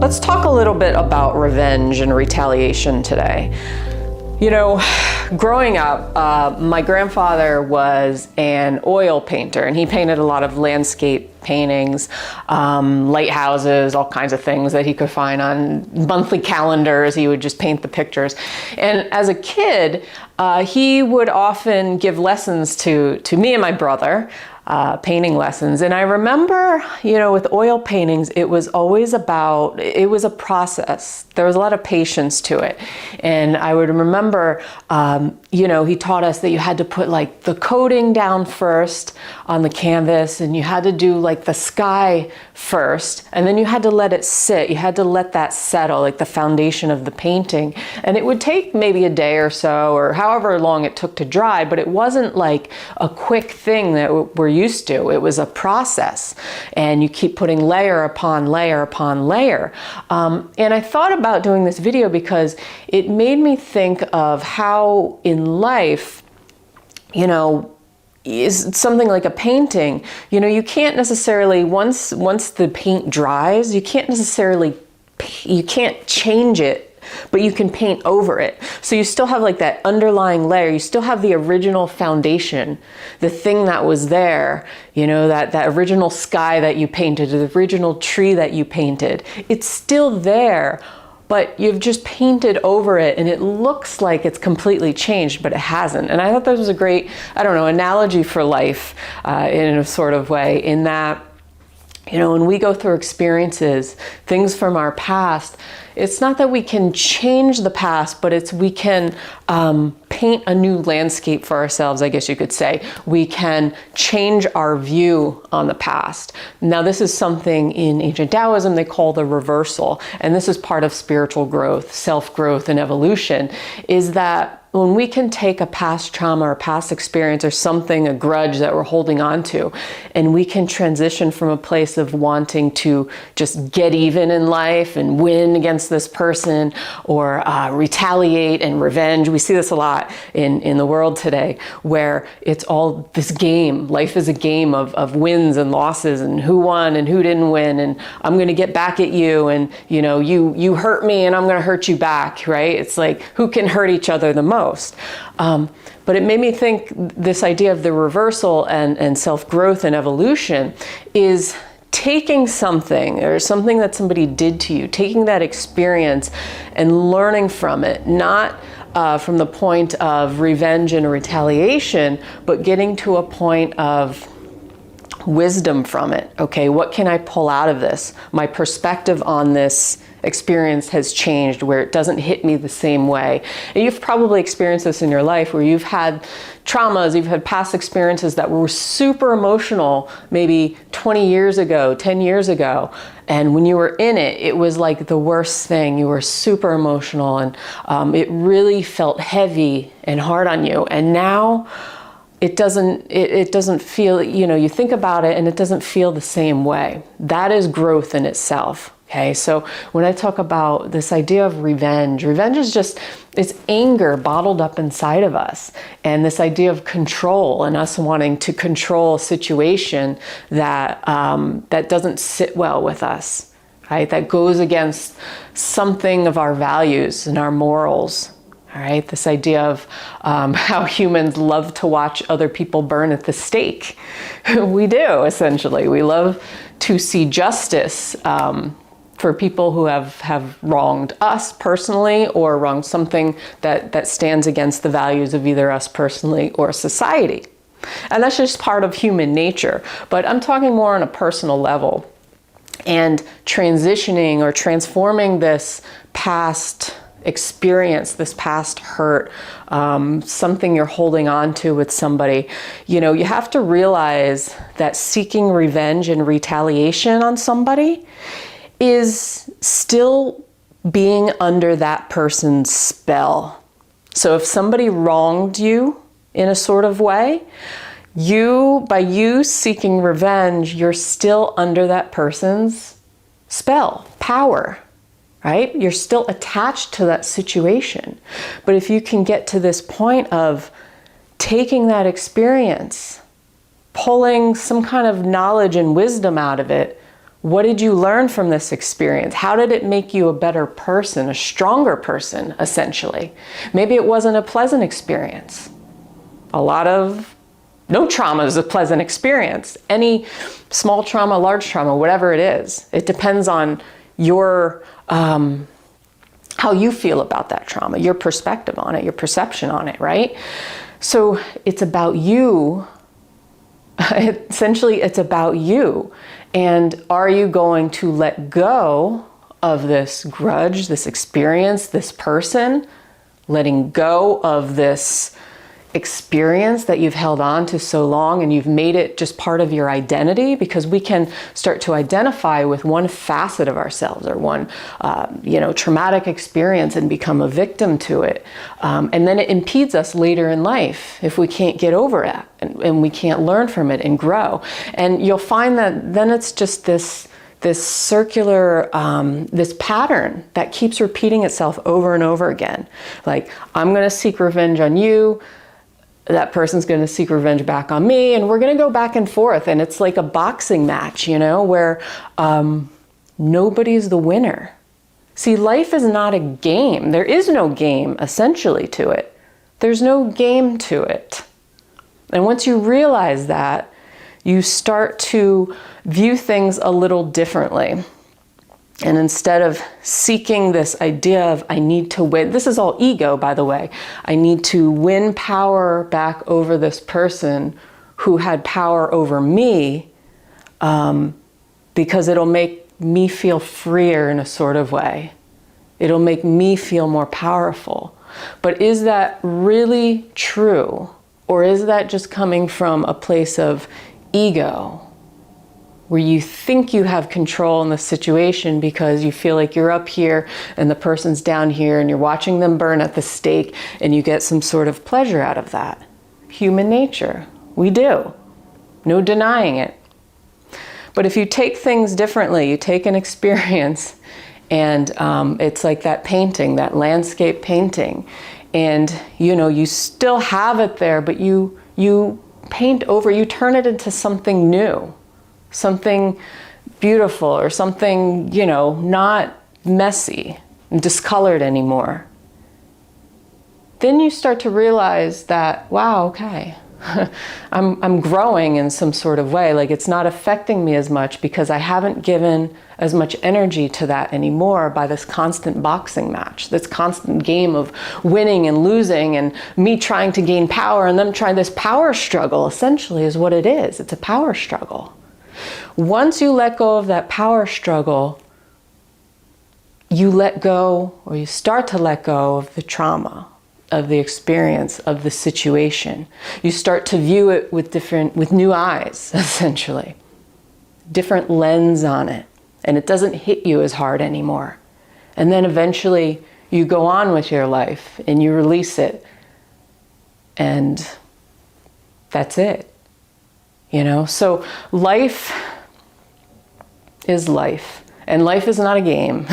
Let's talk a little bit about revenge and retaliation today. You know, growing up, my grandfather was an oil painter, and he painted a lot of landscape paintings, lighthouses, all kinds of things that he could find on monthly calendars. He would just paint the pictures. And as a kid, he would often give lessons to me and my brother, painting lessons. And I remember, you know, with oil paintings, it was always about, it was a process. There was a lot of patience to it. And I would remember, you know, he taught us that you had to put like the coating down first on the canvas, and you had to do like the sky first, and then you had to let it sit. You had to let that settle, like the foundation of the painting. And it would take maybe a day or so, or however long it took to dry, but it wasn't like a quick thing that we're used to. It was a process, and you keep putting layer upon layer upon layer. And I thought about doing this video because it made me think of how in life, you know, is something like a painting. You know, you can't necessarily, once the paint dries, you can't change it, but you can paint over it. So you still have like that underlying layer. You still have the original foundation, the thing that was there, you know, that original sky that you painted, the original tree that you painted. It's still there, but you've just painted over it, and it looks like it's completely changed, but it hasn't. And I thought that was a great, I don't know, analogy for life in a sort of way, in that, you know, when we go through experiences, things from our past, it's not that we can change the past, but it's we can paint a new landscape for ourselves, I guess you could say. We can change our view on the past. Now, this is something in ancient Taoism they call the reversal, and this is part of spiritual growth, self-growth, and evolution, is that when we can take a past trauma or past experience or something, a grudge that we're holding on to, and we can transition from a place of wanting to just get even in life and win against this person, or retaliate and revenge. We see this a lot in the world today, where it's all this game. Life is a game of wins and losses, and who won and who didn't win, and I'm going to get back at you, and you know, you hurt me and I'm going to hurt you back, right? It's like, who can hurt each other the most? But it made me think this idea of the reversal and self-growth and evolution is taking something, or something that somebody did to you, taking that experience and learning from it, not from the point of revenge and retaliation, but getting to a point of wisdom from it. Okay, what can I pull out of this? My perspective on this experience has changed, where it doesn't hit me the same way. And you've probably experienced this in your life, where you've had traumas, you've had past experiences that were super emotional, maybe 20 years ago, 10 years ago. And when you were in it, it was like the worst thing. You were super emotional, and it really felt heavy and hard on you. And now it doesn't feel, you know, you think about it and it doesn't feel the same way. That is growth in itself. Okay, so when I talk about this idea of revenge is just, it's anger bottled up inside of us. And this idea of control, and us wanting to control a situation that, that doesn't sit well with us, right? That goes against something of our values and our morals. All right, this idea of how humans love to watch other people burn at the stake. We do, essentially. We love to see justice for people who have wronged us personally, or wronged something that stands against the values of either us personally or society. And that's just part of human nature. But I'm talking more on a personal level, and transitioning or transforming this past experience, this past hurt, something you're holding on to with somebody. You know, you have to realize that seeking revenge and retaliation on somebody is still being under that person's spell. So if somebody wronged you in a sort of way, by you seeking revenge, you're still under that person's spell, power, right? You're still attached to that situation. But if you can get to this point of taking that experience, pulling some kind of knowledge and wisdom out of it, What did you learn from this experience? How did it make you a better person, a stronger person, essentially? Maybe it wasn't a pleasant experience. No trauma is a pleasant experience. Any small trauma, large trauma, whatever it is, it depends on your, how you feel about that trauma, your perspective on it, your perception on it, right? So it's about you. Essentially, it's about you. And are you going to let go of this grudge, this experience, this person, letting go of this experience that you've held on to so long and you've made it just part of your identity? Because we can start to identify with one facet of ourselves or one, traumatic experience and become a victim to it. And then it impedes us later in life if we can't get over it and we can't learn from it and grow. And you'll find that then it's just this circular, this pattern that keeps repeating itself over and over again. Like, I'm going to seek revenge on you. That person's going to seek revenge back on me, and we're going to go back and forth. And it's like a boxing match, where nobody's the winner. See, life is not a game. There is no game, essentially, to it. There's no game to it. And once you realize that, you start to view things a little differently. And instead of seeking this idea of, I need to win, this is all ego, by the way. I need to win power back over this person who had power over me, because it'll make me feel freer in a sort of way. It'll make me feel more powerful. But is that really true? Or is that just coming from a place of ego, where you think you have control in the situation because you feel like you're up here and the person's down here and you're watching them burn at the stake and you get some sort of pleasure out of that? Human nature. We do. No denying it. But if you take things differently, you take an experience and it's like that painting, that landscape painting, and you still have it there, but you paint over, you turn it into something new. Something beautiful or something, not messy and discolored anymore. Then you start to realize that, wow, okay, I'm growing in some sort of way. Like, it's not affecting me as much because I haven't given as much energy to that anymore by this constant boxing match, this constant game of winning and losing and me trying to gain power and them trying. This power struggle essentially is what it is. It's a power struggle. Once you let go of that power struggle, you let go, or you start to let go of the trauma, of the experience, of the situation. You start to view it with new eyes, essentially. Different lens on it. And it doesn't hit you as hard anymore. And then eventually you go on with your life and you release it. And that's it. So life is life, and life is not a game.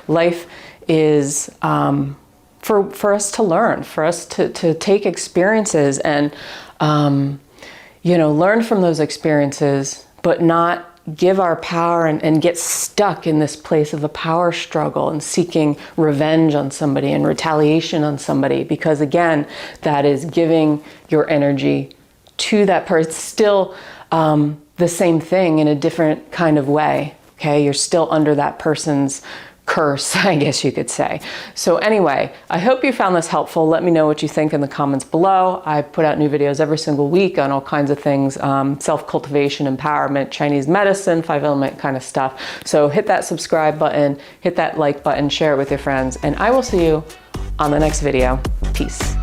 Life is for us to learn, for us to take experiences and learn from those experiences, but not give our power and get stuck in this place of a power struggle and seeking revenge on somebody and retaliation on somebody, because again, that is giving your energy to that person. It's still the same thing in a different kind of way. Okay, you're still under that person's curse, I guess you could say. So anyway, I hope you found this helpful. Let me know what you think in the comments below. I put out new videos every single week on all kinds of things, self-cultivation, empowerment, Chinese medicine, 5-element kind of stuff. So hit that subscribe button, hit that like button, share it with your friends, and I will see you on the next video. Peace.